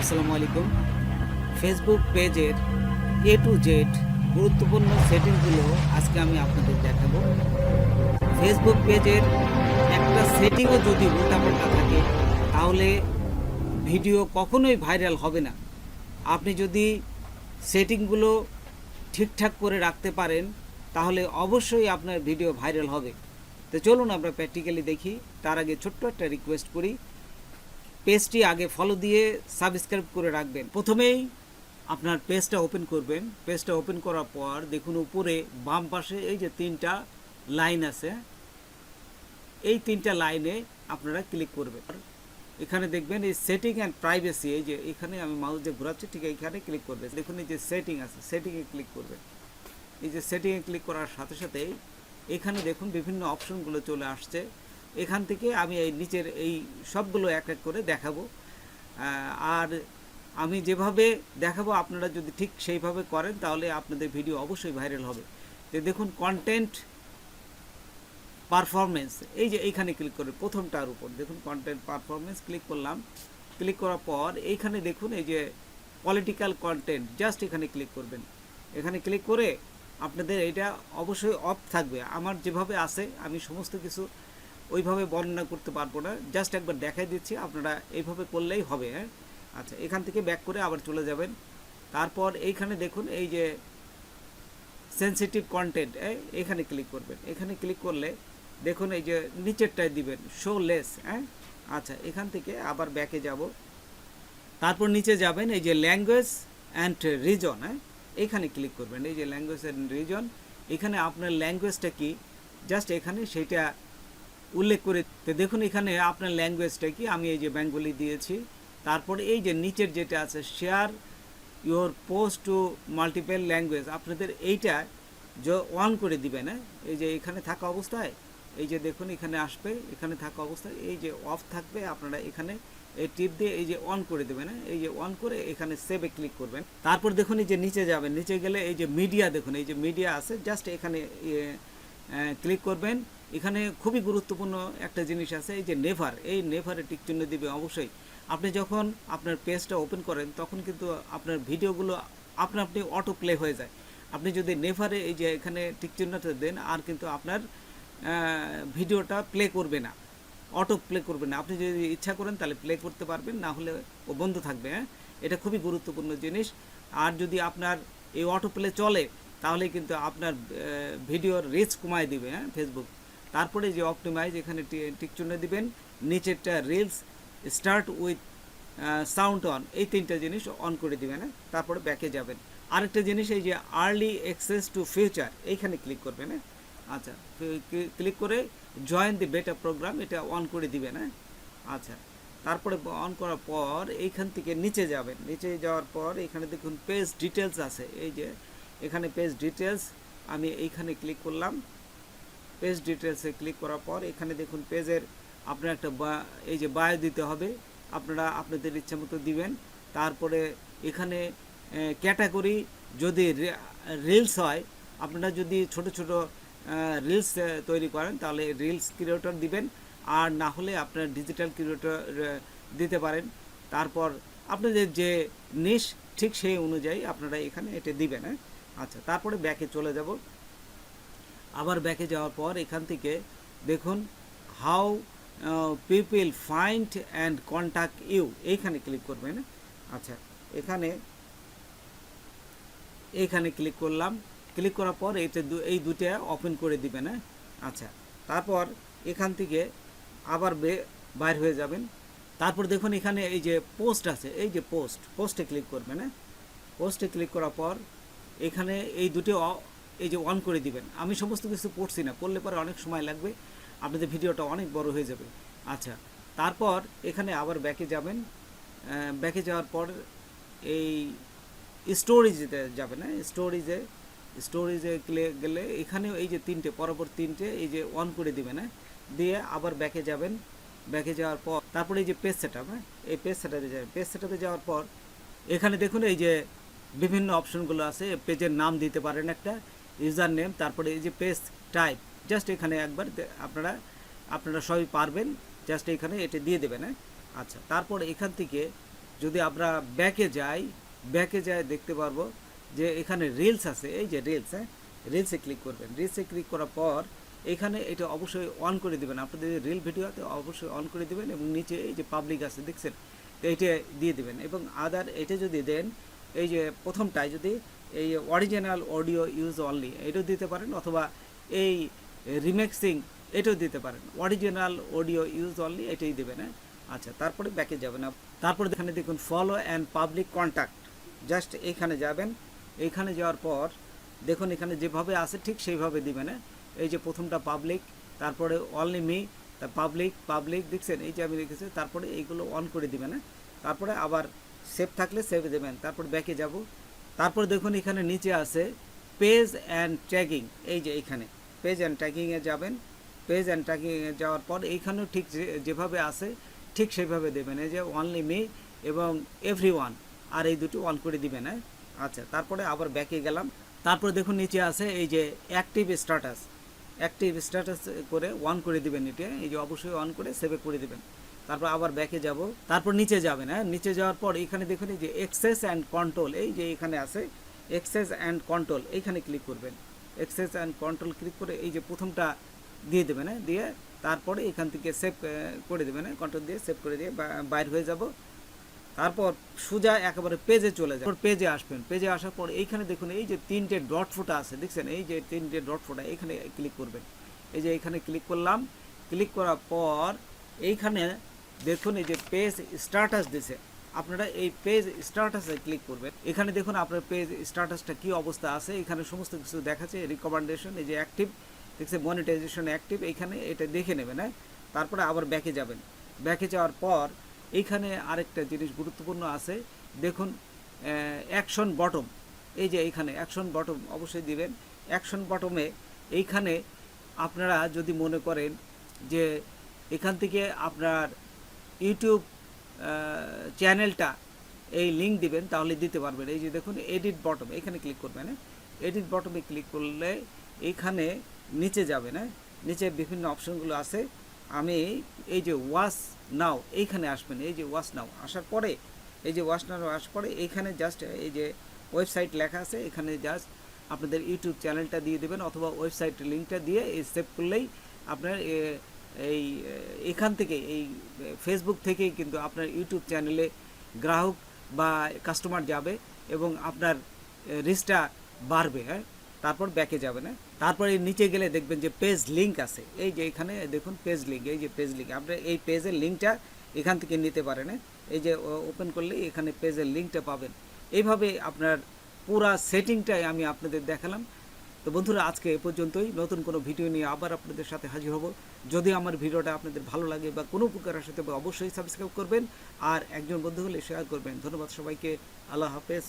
আসসালামু আলাইকুম। ফেসবুক পেজের এ টু জেড গুরুত্বপূর্ণ সেটিংগুলো আজকে আমি আপনাদের দেখাবো। ফেসবুক পেজের একটা সেটিংও যদি উল্টাপাল্টা থাকে তাহলে ভিডিও কখনোই ভাইরাল হবে না। আপনি যদি সেটিংগুলো ঠিকঠাক করে রাখতে পারেন তাহলে অবশ্যই আপনার ভিডিও ভাইরাল হবে। তো চলুন আমরা প্র্যাকটিক্যালি দেখি। তার আগে ছোট্ট একটা রিকোয়েস্ট করি, পেজটি আগে ফলো দিয়ে সাবস্ক্রাইব করে রাখবেন। প্রথমেই আপনার পেজটা ওপেন করবেন। পেজটা ওপেন করার পর দেখুন উপরে বাম পাশে এই যে তিনটা লাইন আছে, এই তিনটা লাইনে আপনারা ক্লিক করবেন। এখানে দেখবেন এই সেটিং অ্যান্ড প্রাইভেসি, এই যে এখানে আমি মাউস যে ঘোরাচ্ছি ঠিক এখানে ক্লিক করবেন। দেখুন এই যে সেটিং আছে, সেটিংয়ে ক্লিক করবেন। এই যে সেটিংয়ে ক্লিক করার সাথে সাথেই এখানে দেখুন বিভিন্ন অপশনগুলো চলে আসছে। এখান থেকে আমি এই নিচের এই সবগুলো এক এক করে দেখাবো। আর আমি যেভাবে দেখাবো আপনারা যদি ঠিক সেইভাবে করেন তাহলে আপনাদের ভিডিও অবশ্যই ভাইরাল হবে। তো দেখুন কন্টেন্ট পারফরমেন্স, এই যে এইখানে ক্লিক করে প্রথমটার উপর দেখুন কন্টেন্ট পারফরমেন্স ক্লিক করলাম। ক্লিক করার পর এইখানে দেখুন এই যে পলিটিক্যাল কন্টেন্ট, জাস্ট এখানে ক্লিক করবেন। এখানে ক্লিক করে আপনাদের এটা অবশ্যই অফ থাকবে। আমার যেভাবে আছে আমি সমস্ত কিছু ওইভাবে বর্ণনা করতে পারবো না, জাস্ট একবার দেখাই দিচ্ছি, আপনারা এইভাবে করলেই হবে। হ্যাঁ, আচ্ছা, এখান থেকে ব্যাক করে আবার চলে যাবেন। তারপর এইখানে দেখুন এই যে সেনসিটিভ কন্টেন্ট, এখানে ক্লিক করবেন। এখানে ক্লিক করলে দেখুন এই যে নিচেরটায় দিবেন শো লেস। হ্যাঁ, আচ্ছা, এখান থেকে আবার ব্যাকে যাব। তারপর নিচে যাবেন এই যে ল্যাঙ্গুয়েজ অ্যান্ড রিজন, এখানে ক্লিক করবেন। এই যে ল্যাঙ্গুয়েজ অ্যান্ড রিজন, এখানে আপনার ল্যাঙ্গুয়েজটা কি জাস্ট এখানে সেইটা উল্লেখ করে। তো দেখুন এখানে আপনার ল্যাঙ্গুয়েজটা কি, আমি এই যে বেঙ্গলি দিয়েছি। তারপরে এই যে নিচের যেটা আছে share your post to multiple language, আপনাদের এইটা যে অন করে দিবেন। এই যে এখানে থাকা অবস্থায় এই যে দেখুন এখানে আসবে, এখানে থাকা অবস্থায় এই যে অফ থাকবে, আপনারা এখানে এই টিপ দিয়ে এই যে অন করে দেবেন। এই যে অন করে এখানে সেভে ক্লিক করবেন। তারপর দেখুন এই যে নিচে যাবেন, নিচে গেলে এই যে মিডিয়া, দেখুন এই যে মিডিয়া আছে, জাস্ট এখানে ক্লিক করবেন। এখানে খুবই গুরুত্বপূর্ণ একটা জিনিস আছে, এই যে নেভার, এই নেভারে টিক চিহ্ন দিবে অবশ্যই। আপনি যখন আপনার পেজটা ওপেন করেন তখন কিন্তু আপনার ভিডিওগুলো আপনি অটো প্লে হয়ে যায়। আপনি যদি নেভারে এই যে এখানে টিক চিহ্নটা দেন আর কিন্তু আপনার ভিডিওটা প্লে করবে না, অটো প্লে করবে না। আপনি যদি ইচ্ছা করেন তাহলে প্লে করতে পারবেন, না হলে ও বন্ধ থাকবে। এটা খুবই গুরুত্বপূর্ণ জিনিস। আর যদি আপনার এই অটো প্লে চলে তাহলে কিন্তু আপনার ভিডিওর রিচ কমায় দিবে ফেসবুক। তারপরে যে অপটিমাইজ, এখানে টিক চিহ্ন দিবেন। নিচেরটা reels start with sound on, এই তিনটা জিনিস অন করে দিবেন। তারপরে ব্যাকে যাবেন। আরেকটা জিনিস এই যে আর্লি অ্যাক্সেস টু ফিউচার, এইখানে ক্লিক করবেন। আচ্ছা, ক্লিক করে জয়েন দি বেটা প্রোগ্রাম, এটা অন করে দিবেন। আচ্ছা, তারপরে অন করার পর এইখান থেকে নিচে যাবেন। নিচে যাওয়ার পর এখানে দেখুন পেজ ডিটেলস আছে, এই যে এখানে পেজ ডিটেলস, আমি এইখানে ক্লিক করলাম। পেজ ডিটেলসে ক্লিক করার পর এখানে দেখুন পেজের আপনার একটা এই যে বায়ো দিতে হবে, আপনারা আপনাদের ইচ্ছা মতো দিবেন। তারপরে এখানে ক্যাটাগরি, যদি রিলস হয়, আপনারা যদি ছোট ছোট রিলস তৈরি করেন তাহলে রিলস ক্রিয়েটর দিবেন, আর না হলে আপনার ডিজিটাল ক্রিয়েটর দিতে পারেন। তারপর আপনাদের যে নিশ ঠিক সেই অনুযায়ী আপনারা এখানে এটা দিবেন। আচ্ছা, তারপরে ব্যাকে চলে যাব। আবার ব্যাকে যাওয়ার পর এখান থেকে দেখুন how people find and contact you, এইখানে ক্লিক করবেন। আচ্ছা, এইখানে ক্লিক করলাম। ক্লিক করার পর এই দুটা ওপেন করে দিবেন। আচ্ছা, তারপর এখান থেকে আবার বাইর হয়ে যাবেন। তারপর দেখুন এখানে এই যে পোস্ট আছে, এই যে পোস্টে ক্লিক করবেন। পোস্টে ক্লিক করার পর এখানে এই দুটো এই যে অন করে দিবেন। আমি সমস্ত কিছু পড়ছি না, পড়লে পরে অনেক সময় লাগবে, আপনাদের ভিডিওটা অনেক বড় হয়ে যাবে। আচ্ছা, তারপর এখানে আবার ব্যাকে যাবেন। ব্যাকে যাওয়ার পর এই স্টোরেজে যাবেন। স্টোরেজে গেলে এখানেও এই যে পরপর তিনটে এই যে অন করে দিবেন। দিয়ে আবার ব্যাকে যাবেন। ব্যাকে যাওয়ার পর তারপরে এই যে পেজ সেটআপ, এই পেজ সেটআপে যাবেন। পেজ সেটআপে যাওয়ার পর এখানে দেখুন এই যে বিভিন্ন অপশনগুলো আছে, পেজের নাম দিতে পারেন একটা, ইউজার নেম, তারপরে এই যে পেজ টাইপ, জাস্ট এখানে একবার আপনারা সবই পারবেন, জাস্ট এখানে এটা দিয়ে দেবেন। আচ্ছা, তারপর এখান থেকে যদি আমরা ব্যাকে যাই দেখতে পারবো যে এখানে রিলস আছে, এই যে রিলস, হ্যাঁ, রিলসে ক্লিক করবেন। রিলসে ক্লিক করার পর এখানে এটা অবশ্যই অন করে দেবেন, আপনাদের রিল ভিডিওতে অবশ্যই অন করে দেবেন, এবং নিচে এই যে পাবলিক আছে দেখছেন, তো এইটা দিয়ে দেবেন। এবং আদার এটা যদি দেন, এই যে প্রথমটায় যদি এই অরিজিনাল অডিও ইউজ অনলি এটাও দিতে পারেন, অথবা এই রিমেক্সিং এটাও দিতে পারেন। অরিজিনাল অডিও ইউজ অনলি এটাই দেবেন, হ্যাঁ। আচ্ছা, তারপরে ব্যাকে যাবেন। তারপরে এখানে দেখুন follow and public contact, just এখানে যাবেন। এইখানে যাওয়ার পর দেখুন এখানে যেভাবে আছে ঠিক সেইভাবে দিবেন, হ্যাঁ। এই যে প্রথমটা পাবলিক, তারপরে অনলি মি, তা পাবলিক দেখছেন, এই যে আমি রেখেছি, তারপরে এইগুলো অন করে দিবেন, হ্যাঁ। তারপরে আবার সেভ থাকলে সেভ দেবেন। তারপর ব্যাকে যাব। তারপর দেখুন এখানে নিচে আছে পেজ অ্যান্ড ট্যাগিং, এই যে এইখানে পেজ অ্যান্ড ট্যাগিংয়ে যাবেন। পেজ অ্যান্ড ট্যাগিংয়ে যাওয়ার পর এইখানেও ঠিক যেভাবে আছে ঠিক সেইভাবে দেবেন, এই যে অনলি মি এবং এভরিওয়ান, আর এই দুটো অন করে দিবেন, হ্যাঁ। আচ্ছা, তারপরে আবার ব্যাকে গেলাম। তারপরে দেখুন নিচে আছে এই যে অ্যাক্টিভ স্ট্যাটাস করে অন করে দিবেন, এটা এই যে অবশ্যই অন করে সেভ করে দিবেন। তারপর আবার ব্যাকে যাব। তারপর নিচে যাবেন, হ্যাঁ। নিচে যাওয়ার পর এখানে দেখুন এই যে এক্সেস অ্যান্ড কন্ট্রোল, এই যে এখানে আছে এক্সেস অ্যান্ড কন্ট্রোল, এইখানে ক্লিক করবেন। এক্সেস অ্যান্ড কন্ট্রোল ক্লিক করে এই যে প্রথমটা দিয়ে দেবেন, হ্যাঁ। দিয়ে তারপরে এখান থেকে সেভ করে দেবেন, হ্যাঁ। কন্ট্রোল দিয়ে সেভ করে দিয়ে বাইর হয়ে যাব। তারপর সোজা একেবারে পেজে চলে যায়। পেজে আসবেন। পেজে আসার পর এইখানে দেখুন এই যে তিনটে ডট ফোটা আছে দেখছেন, এই যে তিনটে ডট ফোটা, এখানে ক্লিক করবেন। এই যে এখানে ক্লিক করলাম। ক্লিক করার পর এইখানে দেখুন এই যে পেজ স্ট্যাটাস দিছে, আপনারা এই পেজ স্ট্যাটাসে ক্লিক করবেন। এখানে দেখুন আপনার পেজ স্ট্যাটাসটা কি অবস্থা আছে, এখানে সমস্ত কিছু দেখাচ্ছে। রিকমেন্ডেশন, এই যে অ্যাক্টিভ দেখছে, মনিটাইজেশন অ্যাক্টিভ, এইখানে এটা দেখে নেবেন, হ্যাঁ। তারপরে আবার ব্যাকে যাবেন। ব্যাকে যাওয়ার পর এইখানে আরেকটা জিনিস গুরুত্বপূর্ণ আছে, দেখুন অ্যাকশন বটম, এই যে এইখানে অ্যাকশন বটম অবশ্যই দিবেন। অ্যাকশন বটমে এইখানে আপনারা যদি মনে করেন যে এখান থেকে আপনার ইউটিউব চ্যানেলটা এই লিঙ্ক দিবেন, তাহলে দিতে পারবেন। এই যে দেখুন এডিট বটম, এখানে ক্লিক করবেন, হ্যাঁ। এডিট বটমে ক্লিক করলে এইখানে নিচে যাবেন, হ্যাঁ। নিচে বিভিন্ন অপশনগুলো আছে। আমি এই যে ওয়াচ নাও এইখানে আসবেন, এই যে ওয়াচ নাও আসার পরে, এই যে ওয়াচ নাও আসার পরে এইখানে জাস্ট এই যে ওয়েবসাইট লেখা আছে, এখানে জাস্ট আপনাদের ইউটিউব চ্যানেলটা দিয়ে দেবেন, অথবা ওয়েবসাইট লিঙ্কটা দিয়ে এই সেভ করলেই আপনার এই এখান থেকে এই ফেসবুক থেকেই কিন্তু আপনার ইউটিউব চ্যানেলে গ্রাহক বা কাস্টমার যাবে এবং আপনার রিচটা বাড়বে, হ্যাঁ। তারপর ব্যাকে যাবেন, হ্যাঁ। তারপরে নিচে গেলে দেখবেন যে পেজ লিঙ্ক আছে, এই যে এখানে দেখুন পেজ লিঙ্ক, এই যে পেজ লিঙ্ক, আপনি এই পেজের লিঙ্কটা এখান থেকে নিতে পারেন, হ্যাঁ। এই যে ওপেন করলে এখানে পেজের লিঙ্কটা পাবেন। এইভাবে আপনার পুরা সেটিংটাই আমি আপনাদের দেখালাম। তো বন্ধুরা, আজকে এ পর্যন্তই। নতুন কোনো ভিডিও নিয়ে আবার আপনাদের সাথে হাজির হব। যদি আমার ভিডিওটা আপনাদের ভালো লাগে বা কোনো উপকার আসে তবে অবশ্যই সাবস্ক্রাইব করবেন, আর একজন বন্ধু হলে শেয়ার করবেন। ধন্যবাদ সবাইকে। আল্লাহ হাফেজ।